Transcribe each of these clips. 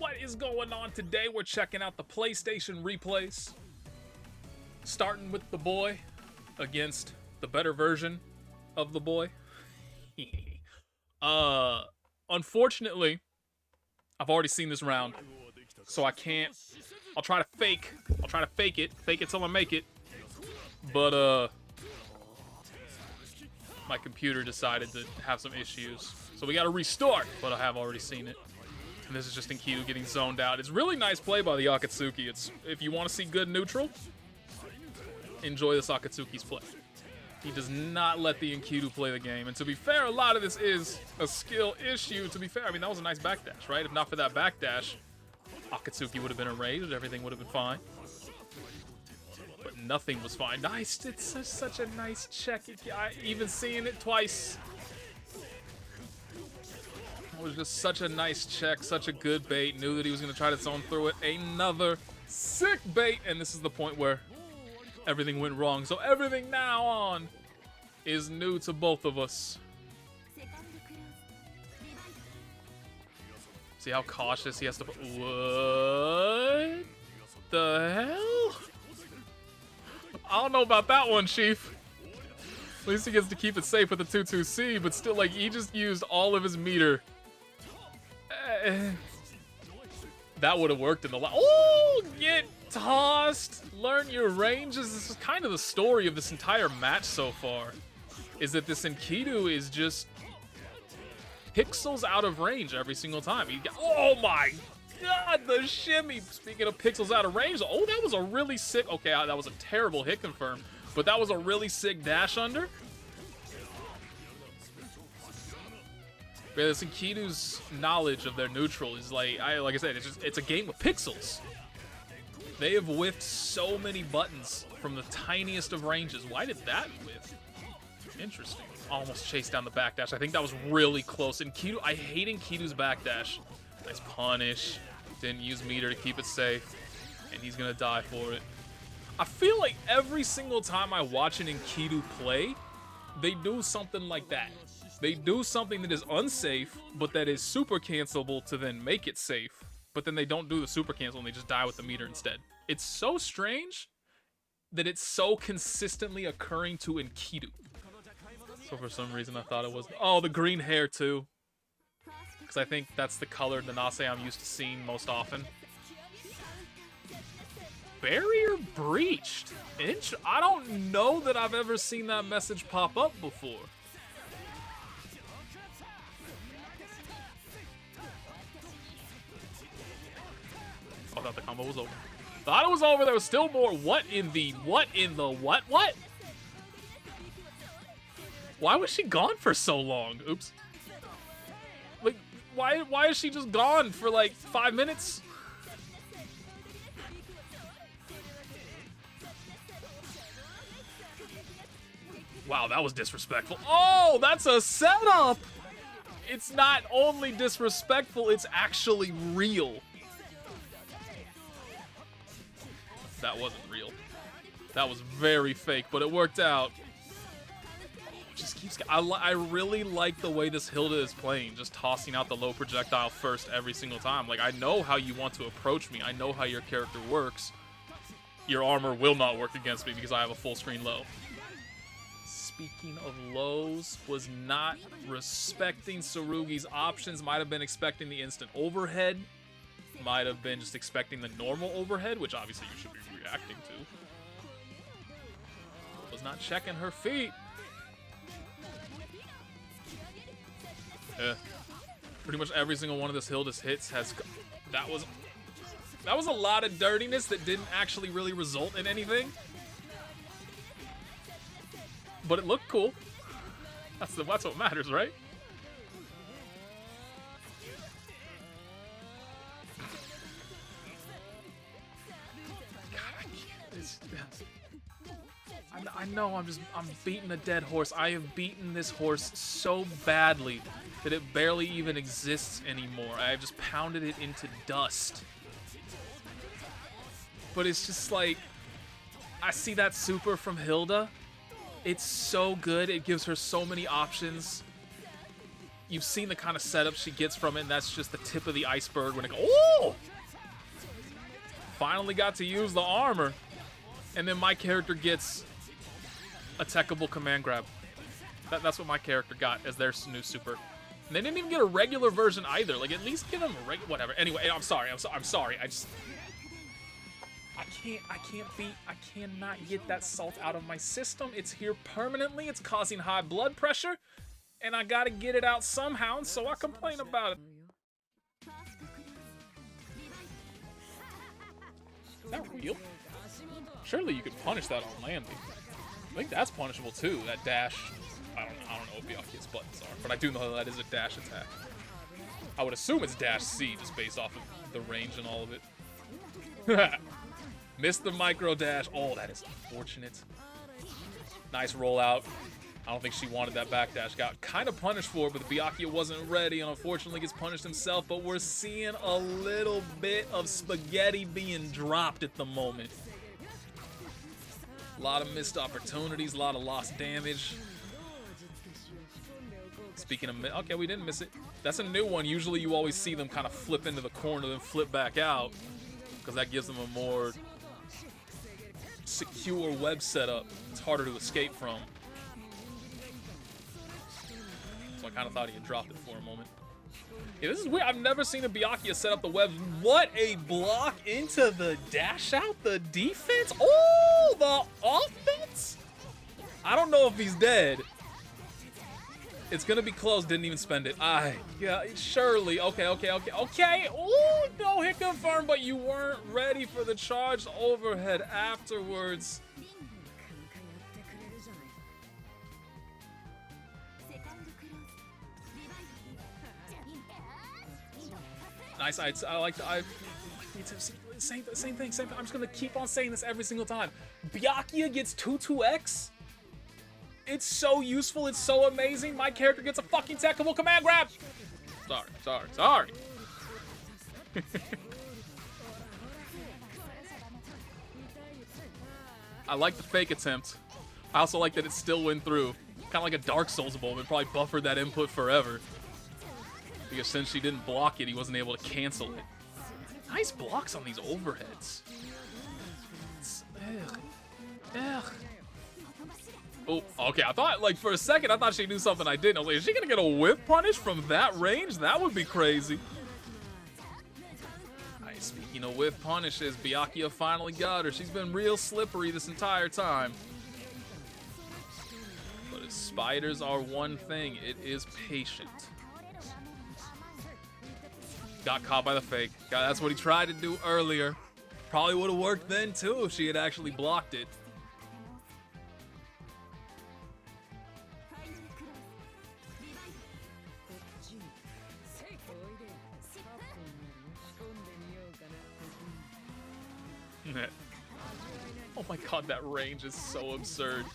What is going on today? We're checking out the PlayStation replays. Starting with the boy against the better version of the boy. Unfortunately, I've already seen this round, so I can't. I'll try to fake it till I make it. But my computer decided to have some issues, so we gotta restart. But I have already seen it. And this is just Enkidu getting zoned out. It's really nice play by the Akatsuki. It's, if you want to see good neutral, enjoy this Akatsuki's play. He does not let the Enkidu play the game. And to be fair, a lot of this is a skill issue. To be fair, I mean, that was a nice backdash, right? If not for that backdash, Akatsuki would have been erased. Everything would have been fine. But nothing was fine. Nice. It's such a nice check. Even seeing it twice. It was just such a nice check, such a good bait. Knew that he was going to try to zone through it. Another sick bait. And this is the point where everything went wrong. So everything now on is new to both of us. See how cautious he has to... What the hell? I don't know about that one, Chief. At least he gets to keep it safe with the 2-2C, but still, like, he just used all of his meter. That would have worked in the last. Oh, get tossed. Learn your ranges. This is kind of the story of this entire match so far. Is that this Enkidu is just pixels out of range every single time. Oh my god, the shimmy. Speaking of pixels out of range, oh, that was a really sick. Okay, that was a terrible hit confirm, but that was a really sick dash under. Yeah, this Enkidu's knowledge of their neutral is like I said, it's a game of pixels. They have whiffed so many buttons from the tiniest of ranges. Why did that whiff? Interesting. Almost chased down the backdash. I think that was really close. Enkidu, I hate Enkidu's backdash. Nice punish. Didn't use meter to keep it safe. And he's gonna die for it. I feel like every single time I watch an Enkidu play, they do something like that. They do something that is unsafe, but that is super cancelable to then make it safe. But then they don't do the super cancel and they just die with the meter instead. It's so strange that it's so consistently occurring to Enkidu. So for some reason I thought it was... Oh, the green hair too. Because I think that's the color Nanase I'm used to seeing most often. Barrier breached. I don't know that I've ever seen that message pop up before. I thought the combo was over. Thought it was over. There was still more. What? Why was she gone for so long? Oops. Like, why is she just gone for like 5 minutes? Wow, that was disrespectful. Oh, that's a setup! It's not only disrespectful, it's actually real. That wasn't real. That was very fake, but it worked out. Just keeps. I really like the way this Hilda is playing, just tossing out the low projectile first every single time. Like, I know how you want to approach me. I know how your character works. Your armor will not work against me because I have a full screen low. Speaking of lows, was not respecting Tsurugi's options. Might have been expecting the instant overhead. Might have been just expecting the normal overhead, which obviously you should be reacting to. Was not checking her feet. Pretty much every single one of this Hilda's hits has... That was a lot of dirtiness that didn't actually really result in anything. But it looked cool. That's what matters, right? I know I'm beating a dead horse. I have beaten this horse so badly that it barely even exists anymore. I have just pounded it into dust. But it's just like, I see that super from Hilda. It's so good. It gives her so many options. you've seen the kind of setup she gets from it, and that's just the tip of the iceberg when it goes, oh! Finally got to use the armor. And then my character gets a techable command grab. That's what my character got as their new super. And they didn't even get a regular version either. Like, at least give them a regular, whatever. Anyway, I'm sorry. I cannot get that salt out of my system. It's here permanently. It's causing high blood pressure. And I gotta get it out somehow, and so I complain about it. Is that real? Surely you could punish that on landing. I think that's punishable too, that dash. I don't know what Byakuya's buttons are, but I do know that is a dash attack. I would assume it's dash C, just based off of the range and all of it. Missed the micro dash. Oh, that is unfortunate. Nice rollout. I don't think she wanted that backdash. Got kind of punished for it, but the Byakuya wasn't ready and unfortunately gets punished himself. But we're seeing a little bit of spaghetti being dropped at the moment. A lot of missed opportunities, a lot of lost damage. Speaking of, okay, we didn't miss it. That's a new one. Usually you always see them kind of flip into the corner, then flip back out, because that gives them a more secure web setup. It's harder to escape from. So I kind of thought he had dropped it for a moment. Yeah, this is weird. I've never seen a Byakuya set up the webs. What a block into the dash out, the defense. Oh, the offense. I don't know if he's dead. It's gonna be close. Didn't even spend it. Yeah, surely. Okay. Oh, no hit confirmed, but you weren't ready for the charged overhead afterwards. Nice. I like the same thing. I'm just gonna keep on saying this every single time. Byakuya gets 2-2X. It's so useful. It's so amazing. My character gets a fucking technical command grab. Sorry. I like the fake attempt. I also like that it still went through. Kind of like a Dark Souls moment. Probably buffered that input forever. Because since she didn't block it, he wasn't able to cancel it. Nice blocks on these overheads. Ugh. Oh, okay. I thought, like, for a second, I thought she knew something I didn't. I was like, is she gonna get a whip punish from that range? That would be crazy. Alright, speaking of whip punishes, Byakuya finally got her. She's been real slippery this entire time. But if spiders are one thing, it is patient. Got caught by the fake. That's what he tried to do earlier. Probably would have worked then too if she had actually blocked it. Oh my god, that range is so absurd.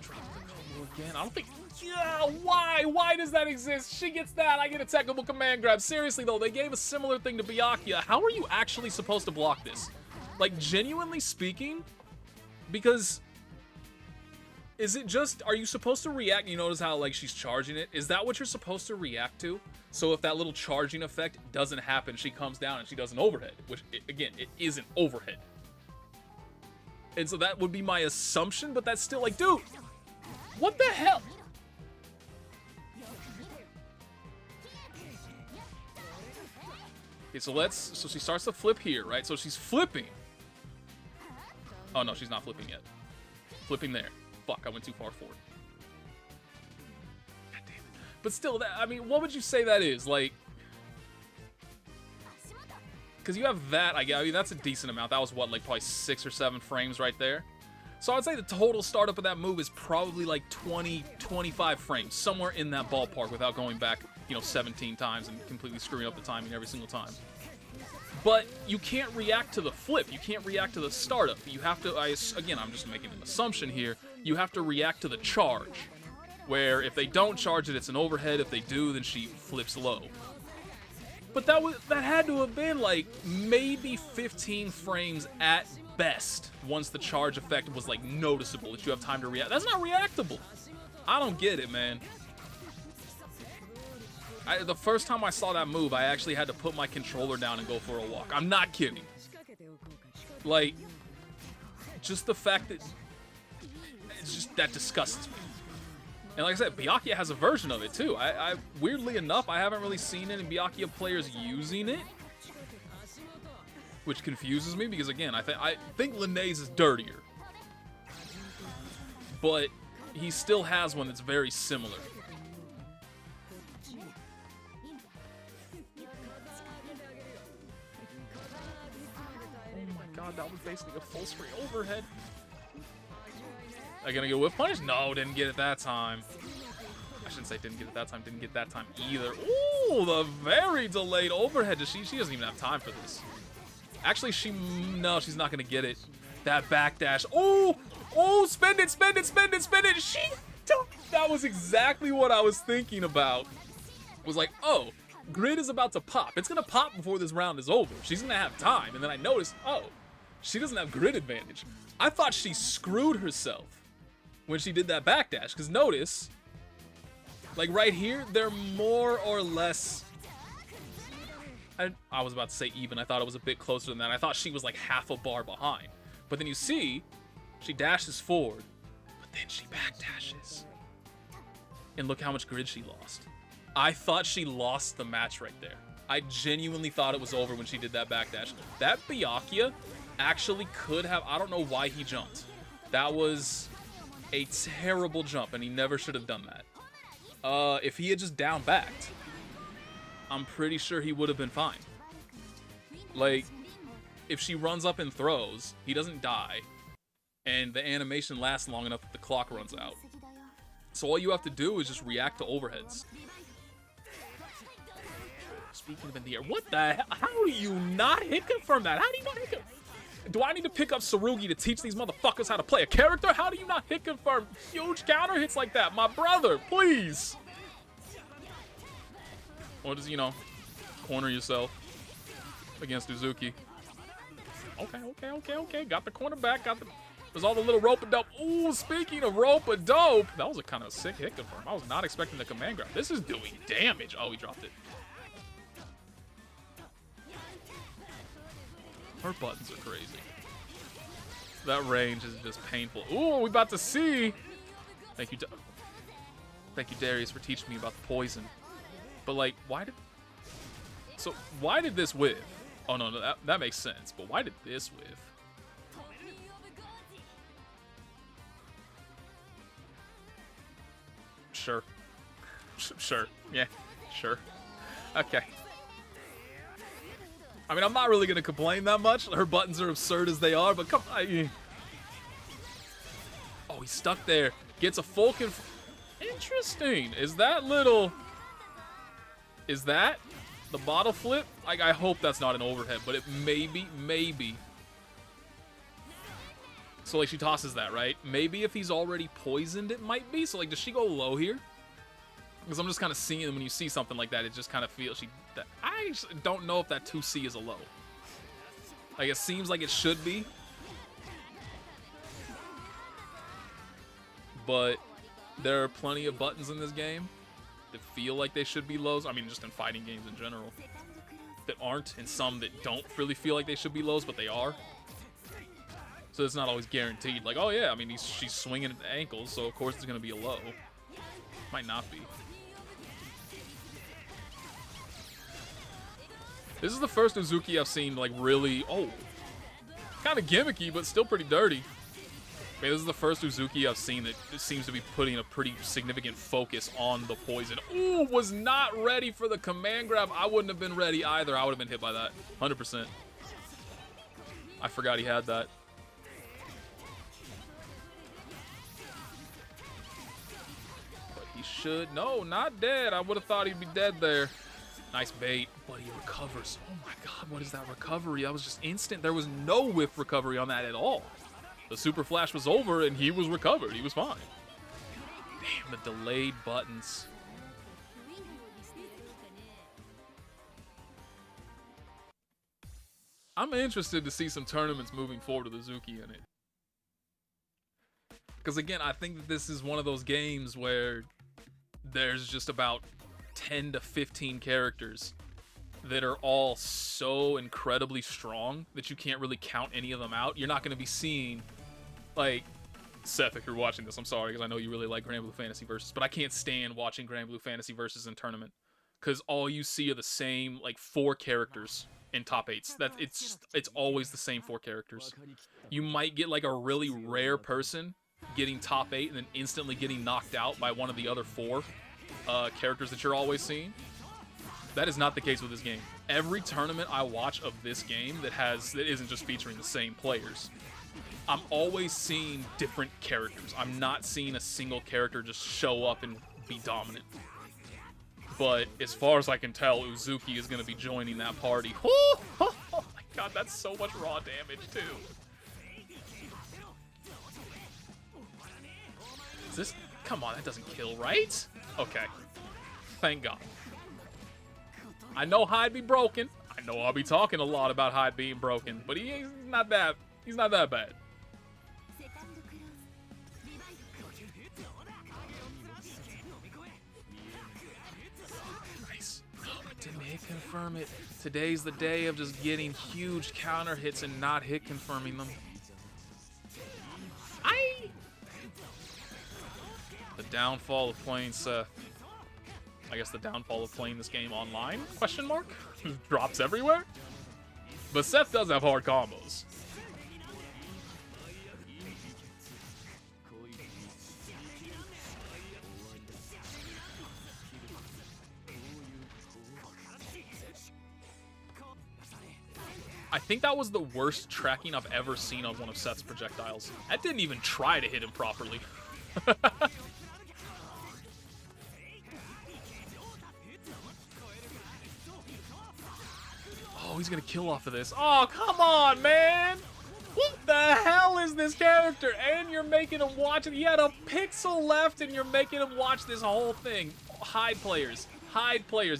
Drop the combo again. I don't think... Yeah, why? Why does that exist? She gets that, I get a technical command grab. Seriously though, they gave a similar thing to Byakuya. How are you actually supposed to block this? Like, genuinely speaking, because... Is it just, are you supposed to react? You notice how, like, she's charging it? Is that what you're supposed to react to? So if that little charging effect doesn't happen, she comes down and she does an overhead, which, again, it isn't overhead. And so that would be my assumption, but that's still like, dude, what the hell? Okay, so she starts to flip here, right? So she's flipping. Oh, no, she's not flipping yet. Flipping there. Fuck, I went too far forward. God damn it. But still, that, I mean, what would you say that is? Like, because you have that, I mean, that's a decent amount. That was, what, like, probably 6 or 7 frames right there? So I'd say the total startup of that move is probably, like, 20, 25 frames. Somewhere in that ballpark without going back, you know, 17 times and completely screwing up the timing every single time. But you can't react to the flip. You can't react to the startup. You have to, again, I'm just making an assumption here. You have to react to the charge, where if they don't charge it, it's an overhead. If they do, then she flips low. But that had to have been like maybe 15 frames at best once the charge effect was like noticeable that you have time to react. That's not reactable. I don't get it, man. The first time I saw that move, I actually had to put my controller down and go for a walk. I'm not kidding. Like, just the fact that it's just that disgusts me. And like I said, Byakuya has a version of it too. I weirdly enough, I haven't really seen any Byakuya players using it, which confuses me because again, I think Linne's is dirtier, but he still has one that's very similar. Oh my god, that was basically a full screen overhead. Are you gonna get whip punish? No, didn't get it that time. I shouldn't say didn't get it that time, didn't get that time either. Ooh, the very delayed overhead. She doesn't even have time for this. Actually, no, she's not gonna get it. That backdash. Oh, spend it. That was exactly what I was thinking about. Was like, oh, grid is about to pop. It's gonna pop before this round is over. She's gonna have time. And then I noticed, oh, she doesn't have grid advantage. I thought she screwed herself when she did that backdash. Because notice, like right here, they're more or less... I was about to say even. I thought it was a bit closer than that. I thought she was like half a bar behind. But then you see, she dashes forward, but then she backdashes. And look how much grid she lost. I thought she lost the match right there. I genuinely thought it was over when she did that backdash. That Byakuya actually could have... I don't know why he jumped. That was a terrible jump, and he never should have done that. If he had just down backed, I'm pretty sure he would have been fine. Like, if she runs up and throws, he doesn't die, and the animation lasts long enough that the clock runs out. So all you have to do is just react to overheads. Speaking of in the air, what the hell? How do you not hit confirm that? How do you not hit confirm? Do I need to pick up Tsurugi to teach these motherfuckers how to play a character? How do you not hit confirm huge counter hits like that? My brother, please. Or just, you know, corner yourself against Uzuki. Okay. Got the corner back. There's all the little rope-a-dope. Ooh, speaking of rope-a-dope, that was a kind of sick hit confirm. I was not expecting the command grab. This is doing damage. Oh, he dropped it. Her buttons are crazy. That range is just painful. Ooh, we about to see. Thank you, Darius, for teaching me about the poison. But like, why did this whiff? Oh no, that makes sense. But why did this whiff? Sure. Sure. Yeah. Sure. Okay. I mean, I'm not really gonna complain that much. Her buttons are absurd as they are, but come on. Oh, he's stuck there. Gets a full Interesting. Is that the bottle flip? I hope that's not an overhead, but it maybe. So like she tosses that, right? Maybe if he's already poisoned, it might be. So like, does she go low here? Because I'm just kind of seeing when you see something like that, it just kind of feels I actually don't know if that 2C is a low. Like, it seems like it should be. But there are plenty of buttons in this game that feel like they should be lows. I mean, just in fighting games in general. That aren't, and some that don't really feel like they should be lows, but they are. So it's not always guaranteed. Like, oh yeah, I mean, she's swinging at the ankles, so of course it's going to be a low. Might not be. This is the first Uzuki I've seen, like, really... Oh. Kind of gimmicky, but still pretty dirty. I mean, this is the first Uzuki I've seen that seems to be putting a pretty significant focus on the poison. Ooh, was not ready for the command grab. I wouldn't have been ready either. I would have been hit by that. 100%. I forgot he had that. But he should... No, not dead. I would have thought he'd be dead there. Nice bait, but he recovers. Oh my god, what is that recovery? That was just instant. There was no whiff recovery on that at all. The super flash was over and he was recovered. He was fine. Damn, the delayed buttons. I'm interested to see some tournaments moving forward with Uzuki in it. Because again, I think that this is one of those games where there's just about 10 to 15 characters that are all so incredibly strong that you can't really count any of them out. You're not going to be seeing, like, Seth, if you're watching this, I'm sorry, because I know you really like Granblue Fantasy Versus, but I can't stand watching Granblue Fantasy Versus in tournament, because all you see are the same, like, 4 characters in top 8s. It's always the same 4 characters. You might get, like, a really rare person getting top 8 and then instantly getting knocked out by one of the other 4 characters that you're always seeing. That is not the case with this game. Every tournament I watch of this game that isn't just featuring the same players, I'm always seeing different characters. I'm not seeing a single character just show up and be dominant. But as far as I can tell, Uzuki is going to be joining that party. Oh my god, that's so much raw damage too. Is this... Come on, that doesn't kill, right? Okay. Thank God. I know Hyde be broken. I know I'll be talking a lot about Hyde being broken, but he's not that bad. Nice. But didn't hit confirm it. Today's the day of just getting huge counter hits and not hit confirming them. The downfall of playing Seth. I guess the downfall of playing this game online? Question mark? Drops everywhere? But Seth does have hard combos. I think that was the worst tracking I've ever seen on one of Seth's projectiles. That didn't even try to hit him properly. Oh, he's gonna kill off of this. Oh, come on, man! What the hell is this character? And you're making him watch it. He had a pixel left, and you're making him watch this whole thing. Hyde players,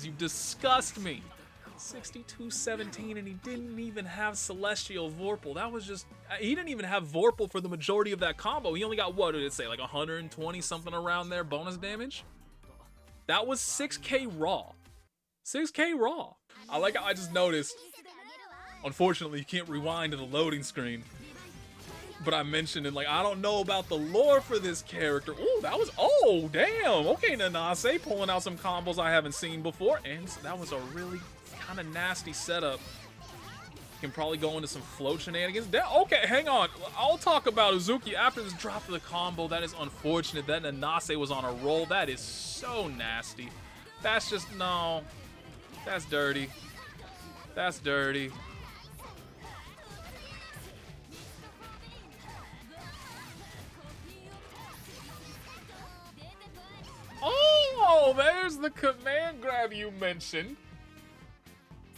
you disgust me. 62-17, and he didn't even have Celestial Vorpal. That was just... He didn't even have Vorpal for the majority of that combo. He only got, what did it say, like 120 something around there bonus damage? That was 6k raw. 6k raw. I just noticed, unfortunately, you can't rewind to the loading screen. But I mentioned it, like, I don't know about the lore for this character. Ooh, that was, oh, damn. Okay, Nanase pulling out some combos I haven't seen before. And that was a really kind of nasty setup. Can probably go into some float shenanigans. Okay, hang on. I'll talk about Uzuki after this drop of the combo. That is unfortunate. That Nanase was on a roll. That is so nasty. That's just, no. That's dirty. That's dirty. Oh, there's the command grab you mentioned.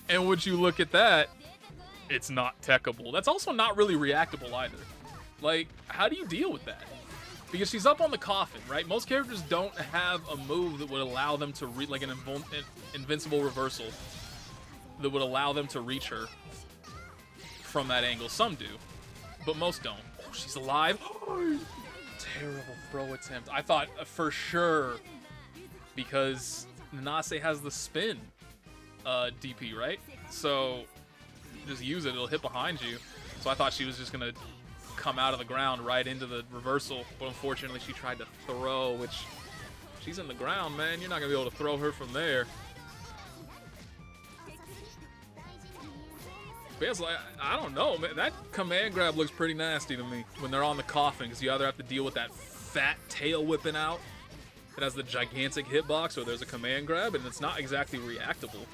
And would you look at that? It's not techable. That's also not really reactable either. Like, how do you deal with that? Because she's up on the coffin, right? Most characters don't have a move that would allow them to like an invincible reversal that would allow them to reach her from that angle. Some do, but most don't. Oh, she's alive. Terrible throw attempt. I thought for sure, because Nanase has the spin DP, right? So just use it, it'll hit behind you. So I thought she was just gonna come out of the ground right into the reversal, but unfortunately she tried to throw, which she's in the ground, man. You're not gonna be able to throw her from there. But it's like, I don't know, man. That command grab looks pretty nasty to me when they're on the coffin, because you either have to deal with that fat tail whipping out that has the gigantic hitbox, or there's a command grab, and it's not exactly reactable.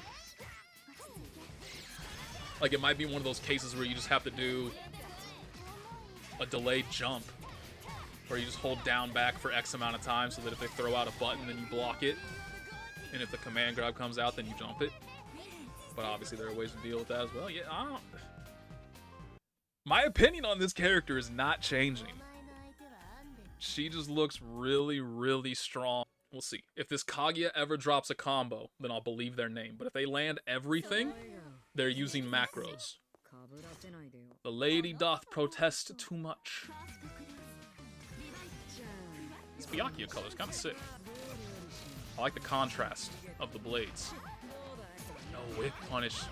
Like, it might be one of those cases where you just have to do a delayed jump, where you just hold down back for X amount of time so that if they throw out a button, then you block it. And if the command grab comes out, then you jump it. But obviously there are ways to deal with that as well. Yeah, my opinion on this character is not changing. She just looks really, really strong. We'll see. If this Kaguya ever drops a combo, then I'll believe their name. But if they land everything, they're using macros. The lady doth protest too much. This Byakuya color is kind of sick. I like the contrast of the blades. No whiff punish.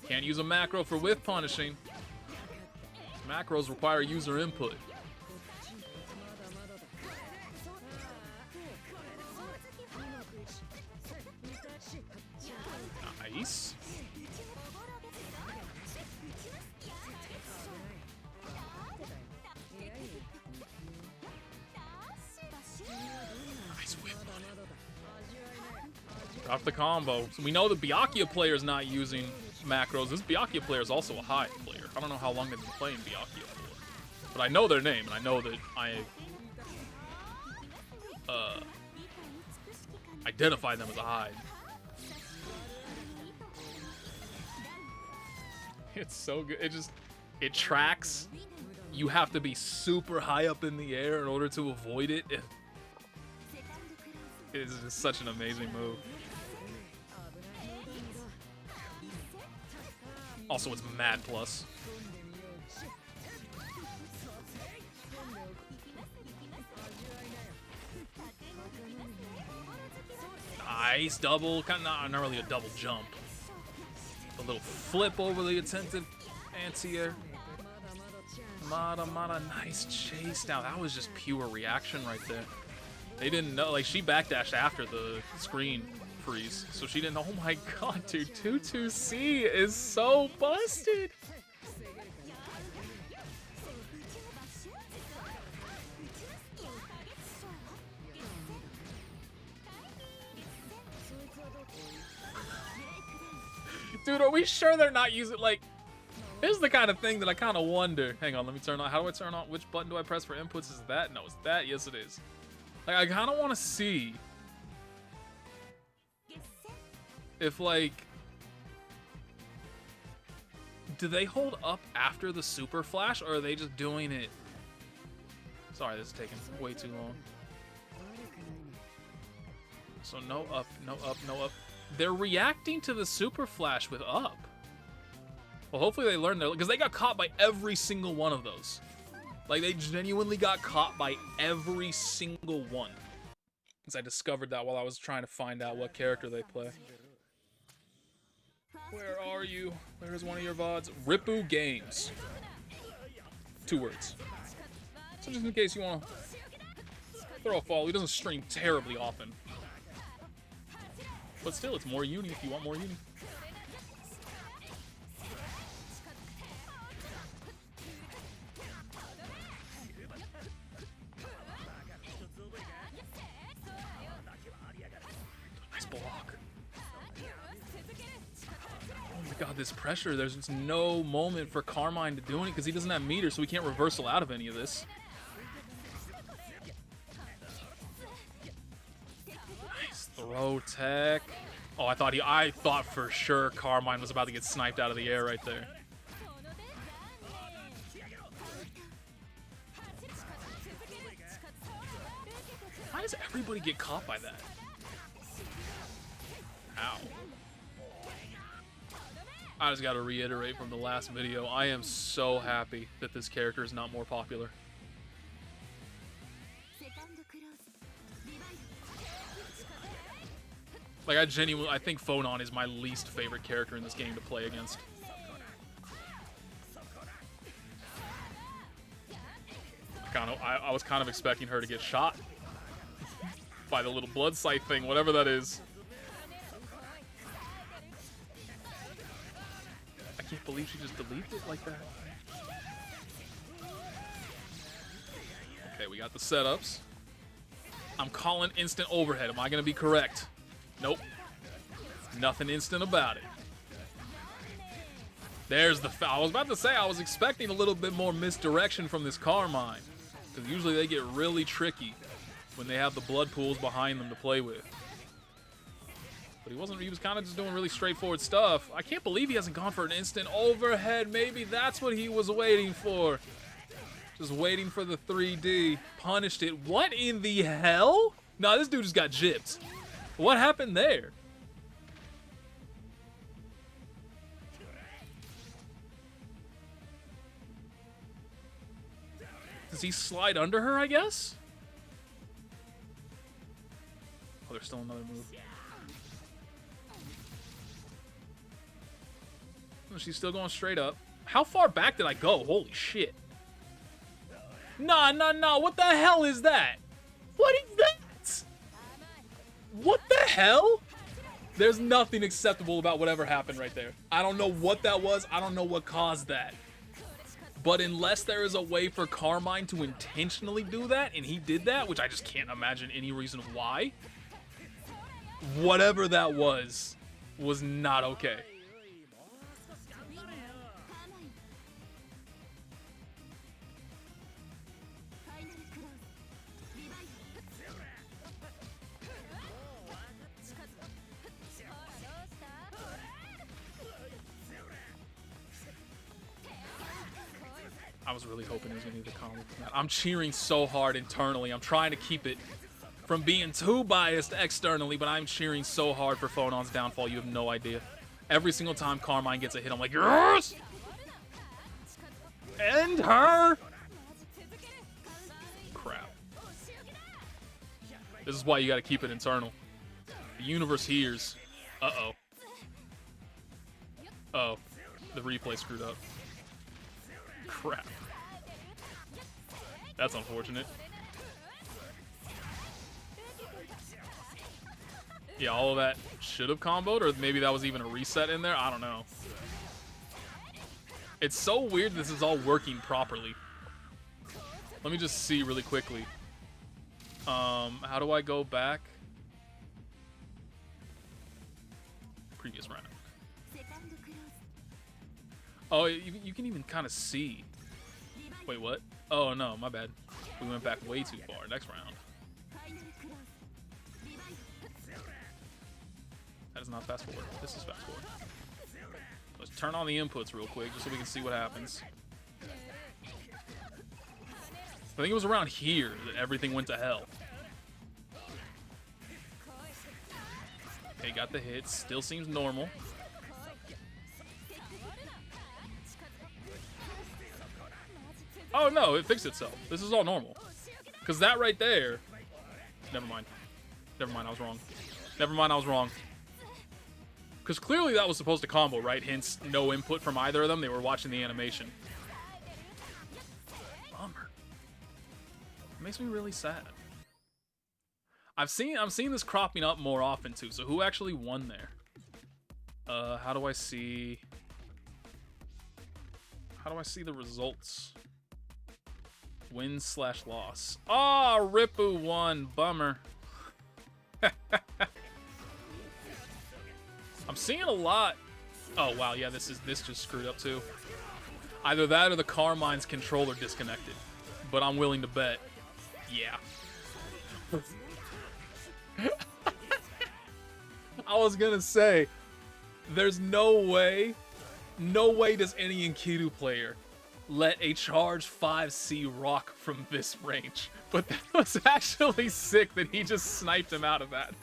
Can't use a macro for whiff punishing. Macros require user input. Nice. Nice whip on it. Drop the combo. So we know the Byakuya player is not using macros. This Byakuya player is also a Hyde player. I don't know how long they've been playing Byakuya for, but I know their name, and I know that I identify them as a Hyde. It's so good. It tracks. You have to be super high up in the air in order to avoid it. It is just such an amazing move. Also, it's mad plus. Nice double, kind of not really a double jump. A little flip over the attentive anti-air. Mata, nice chase. Now that was just pure reaction right there. They didn't know, like she backdashed after the screen freeze, so she didn't know. Oh my god, dude, 22C is so busted. Dude, are we sure they're not using, like, this is the kind of thing that I kind of wonder. Hang on, let me turn on. How do I turn on? Which button do I press for inputs? Is it that? No, it's that. Yes, it is. Like, I kind of want to see if, like, do they hold up after the super flash, or are they just doing it? Sorry, this is taking way too long. So no up, no up, no up. They're reacting to the super flash with up. Well, hopefully they learned their, because they got caught by every single one of those. Like, they genuinely got caught by every single one. Because I discovered that while I was trying to find out what character they play. Where are you? Where's one of your VODs? Rippu Games. 2 words. So just in case you want to throw a follow, he doesn't stream terribly often. But still, it's more uni if you want more uni. Nice block. Oh my god, this pressure. There's just no moment for Carmine to do it because he doesn't have meter, so he can't reversal out of any of this. Throw tech. Oh, I thought for sure Carmine was about to get sniped out of the air right there. Why does everybody get caught by that? Ow. I just gotta reiterate from the last video, I am so happy that this character is not more popular. Like, I think Phonon is my least favorite character in this game to play against. I was kind of expecting her to get shot by the little blood sight thing, whatever that is. I can't believe she just deleted it like that. Okay, we got the setups. I'm calling instant overhead. Am I going to be correct? Nope. Nothing instant about it. There's the foul. I was about to say, I was expecting a little bit more misdirection from this Carmine. Because usually they get really tricky when they have the blood pools behind them to play with. But he was kind of just doing really straightforward stuff. I can't believe he hasn't gone for an instant overhead. Maybe that's what he was waiting for. Just waiting for the 3D. Punished it. What in the hell? Nah, this dude just got gypped. What happened there? Does he slide under her, I guess? Oh, there's still another move. Oh, she's still going straight up. How far back did I go? Holy shit. Nah. What the hell is that? What is that? What the hell? There's nothing acceptable about whatever happened right there. I don't know what that was. I don't know what caused that. But unless there is a way for Carmine to intentionally do that, and he did that, which I just can't imagine any reason why, whatever that was not okay. I was really hoping he was going to do the combo from that. I'm cheering so hard internally. I'm trying to keep it from being too biased externally, but I'm cheering so hard for Phonon's downfall. You have no idea. Every single time Carmine gets a hit, I'm like, yes! End her! Crap. This is why you got to keep it internal. The universe hears. Uh-oh. Oh. The replay screwed up. Crap. That's unfortunate. Yeah, all of that should have comboed, or maybe that was even a reset in there. I don't know. It's so weird this is all working properly. Let me just see really quickly. How do I go back? Previous round. Oh, you can even kind of see. Wait, what? Oh, no, my bad. We went back way too far. Next round. That is not fast forward. This is fast forward. Let's turn on the inputs real quick just so we can see what happens. I think it was around here that everything went to hell. Okay, got the hits. Still seems normal. Oh no, it fixed itself. This is all normal. Because that right there... Never mind. Never mind, I was wrong. Never mind, I was wrong. Because clearly that was supposed to combo, right? Hence, no input from either of them. They were watching the animation. Bummer. It makes me really sad. I'm seeing this cropping up more often too. So who actually won there? How do I see... How do I see the results? Win/loss. Ah, oh, Rippu won. Bummer. I'm seeing a lot. Oh wow, yeah, this just screwed up too. Either that or the Carmine's controller disconnected. But I'm willing to bet. Yeah. I was gonna say, there's no way does any Enkidu player let a charge 5C rock from this range. But that was actually sick that he just sniped him out of that.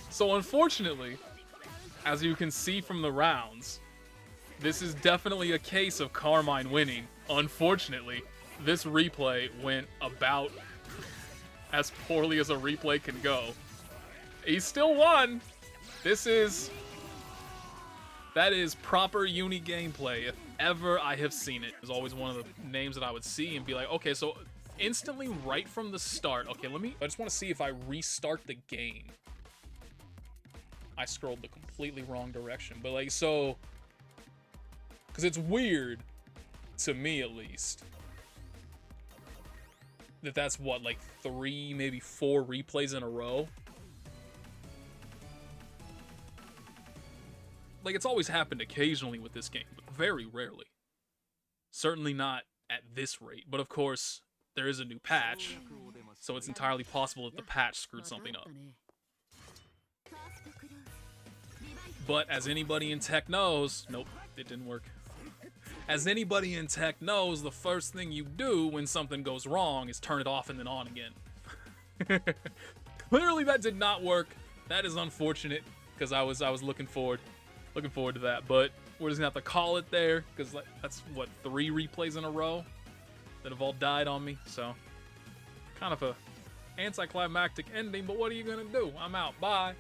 So unfortunately, as you can see from the rounds, this is definitely a case of Carmine winning. Unfortunately, this replay went about as poorly as a replay can go. He still won. That is proper uni gameplay, if ever I have seen it. It's always one of the names that I would see and be like, okay, so instantly right from the start. Okay, I just want to see if I restart the game. I scrolled the completely wrong direction, but like, so, because it's weird, to me at least, that's what, like 3, maybe 4 replays in a row. Like, it's always happened occasionally with this game, but very rarely. Certainly not at this rate. But of course, there is a new patch, so it's entirely possible that the patch screwed something up. But as anybody in tech knows, nope, it didn't work. As anybody in tech knows, the first thing you do when something goes wrong is turn it off and then on again. Clearly that did not work. That is unfortunate, because I was looking forward to that. But We're just gonna have to call it there, because like, that's, what, 3 replays in a row that have all died on me, so kind of a anticlimactic ending, but what are you gonna do? I'm out. Bye.